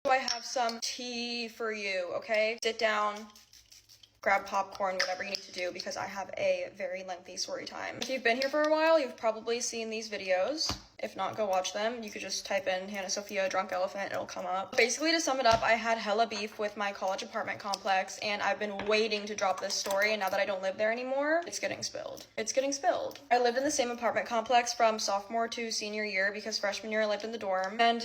So I have some tea for you, okay? Sit down, grab popcorn, whatever you need to do, because I have a very lengthy story time. If you've been here for a while, you've probably seen these videos. If not, go watch them. You could just type in Hannah Sophia drunk elephant, it'll come up. Basically, to sum it up, I had hella beef with my college apartment complex, and I've been waiting to drop this story, and now that I don't live there anymore, it's getting spilled. It's getting spilled. I lived in the same apartment complex from sophomore to senior year, because freshman year I lived in the dorm, and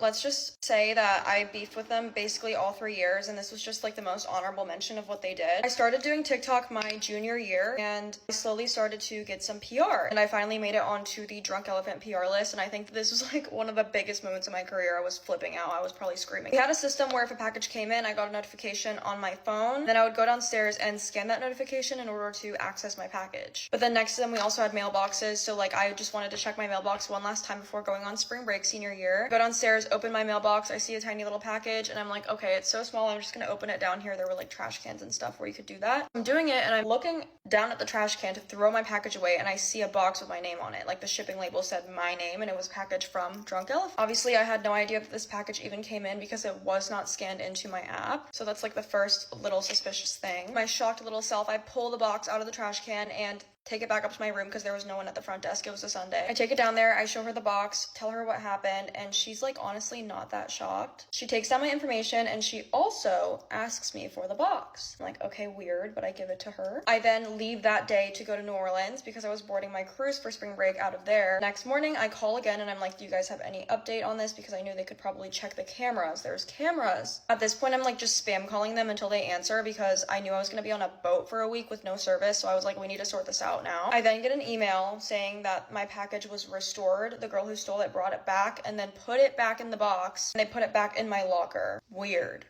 let's just say that I beefed with them basically all 3 years, and this was just like the most honorable mention of what they did. I started doing TikTok my junior year, and I slowly started to get some PR, and I finally made it onto the drunk elephant PR list, and I think this was like one of the biggest moments in my career. I was flipping out. I was probably screaming. We had a system where if a package came in, I got a notification on my phone. Then I would go downstairs and scan that notification in order to access my package. But then next to them, we also had mailboxes. So like I just wanted to check my mailbox one last time before going on spring break senior year. Go downstairs, open my mailbox. I see a tiny little package and I'm like, okay, it's so small. I'm just going to open it down here. There were like trash cans and stuff where you could do that. I'm doing it and I'm looking down at the trash can to throw my package away, and I see a box with my name on it. Like the shipping label said my name, and it was a package from Drunk Elephant. Obviously, I had no idea that this package even came in because it was not scanned into my app. So that's like the first little suspicious thing. My shocked little self, I pull the box out of the trash can and take it back up to my room because there was no one at the front desk. It was a Sunday. I take it down there, I show her the box, tell her what happened, and she's like honestly not that shocked. She takes down my information and she also asks me for the box. I'm like, okay, weird, but I give it to her. I then leave that day to go to New Orleans because I was boarding my cruise for spring break out of there. Next morning, I call again and I'm like, do you guys have any update on this? Because I knew they could probably check the cameras. There's cameras. At this point, I'm like just spam calling them until they answer because I knew I was gonna be on a boat for a week with no service. So I was like, we need to sort this out now. I then get an email saying that my package was restored. The girl who stole it brought it back and then put it back in the box, and they put it back in my locker. Weird.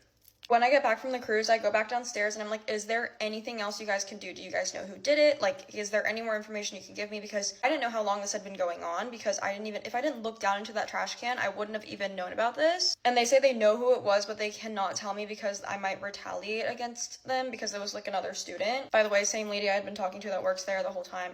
When I get back from the cruise, I go back downstairs and I'm like, is there anything else you guys can do? Do you guys know who did it? Like, is there any more information you can give me? Because I didn't know how long this had been going on, because if I didn't look down into that trash can, I wouldn't have even known about this. And they say they know who it was, but they cannot tell me because I might retaliate against them because it was like another student. By the way, same lady I had been talking to that works there the whole time.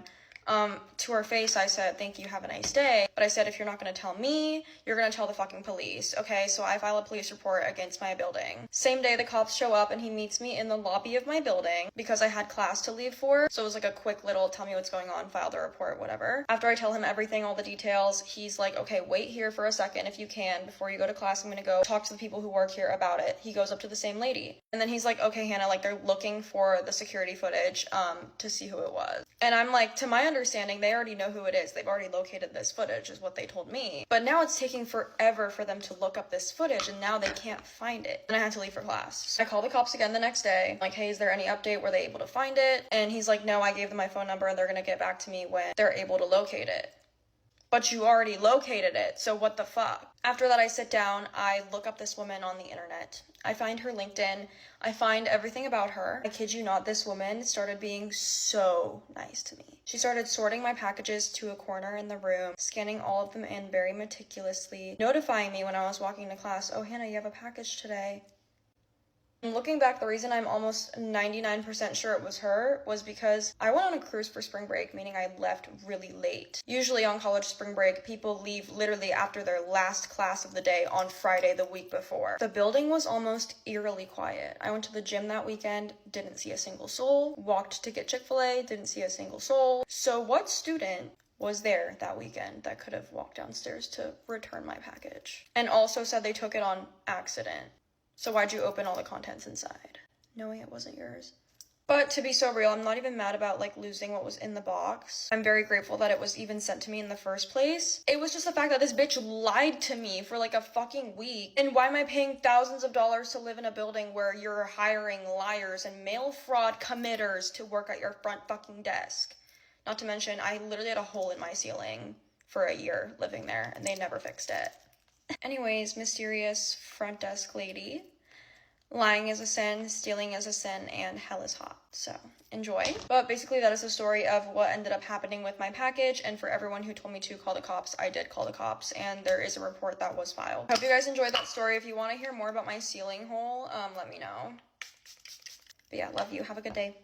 To her face, I said, thank you, have a nice day. But I said, if you're not going to tell me, you're going to tell the fucking police. Okay, so I file a police report against my building. Same day, the cops show up and he meets me in the lobby of my building because I had class to leave for. So it was like a quick little tell me what's going on, file the report, whatever. After I tell him everything, all the details, he's like, okay, wait here for a second if you can. Before you go to class, I'm going to go talk to the people who work here about it. He goes up to the same lady. And then he's like, okay, Hannah, like they're looking for the security footage to see who it was. And I'm like, to my understanding, they already know who it is. They've already located this footage is what they told me. But now it's taking forever for them to look up this footage and now they can't find it. And I had to leave for class. So I call the cops again the next day. I'm like, hey, is there any update? Were they able to find it? And he's like, no, I gave them my phone number and they're going to get back to me when they're able to locate it. But you already located it, so what the fuck? After that, I sit down, I look up this woman on the internet. I find her LinkedIn. I find everything about her. I kid you not, this woman started being so nice to me. She started sorting my packages to a corner in the room, scanning all of them in very meticulously, notifying me when I was walking to class, oh, Hannah, you have a package today. Looking back, the reason I'm almost 99% sure it was her was because I went on a cruise for spring break, meaning I left really late. Usually on college spring break, people leave literally after their last class of the day on Friday the week before. The building was almost eerily quiet. I went to the gym that weekend, didn't see a single soul. Walked to get Chick-fil-A, didn't see a single soul. So what student was there that weekend that could have walked downstairs to return my package? And also said they took it on accident. So why'd you open all the contents inside, knowing it wasn't yours? But to be so real, I'm not even mad about like losing what was in the box. I'm very grateful that it was even sent to me in the first place. It was just the fact that this bitch lied to me for like a fucking week. And why am I paying thousands of dollars to live in a building where you're hiring liars and mail fraud committers to work at your front fucking desk? Not to mention, I literally had a hole in my ceiling for a year living there and they never fixed it. Anyways, mysterious front desk lady. Lying is a sin, stealing is a sin, and hell is hot. So, enjoy. But basically, that is the story of what ended up happening with my package. And for everyone who told me to call the cops, I did call the cops. And there is a report that was filed. Hope you guys enjoyed that story. If you want to hear more about my ceiling hole, let me know. But yeah, love you. Have a good day.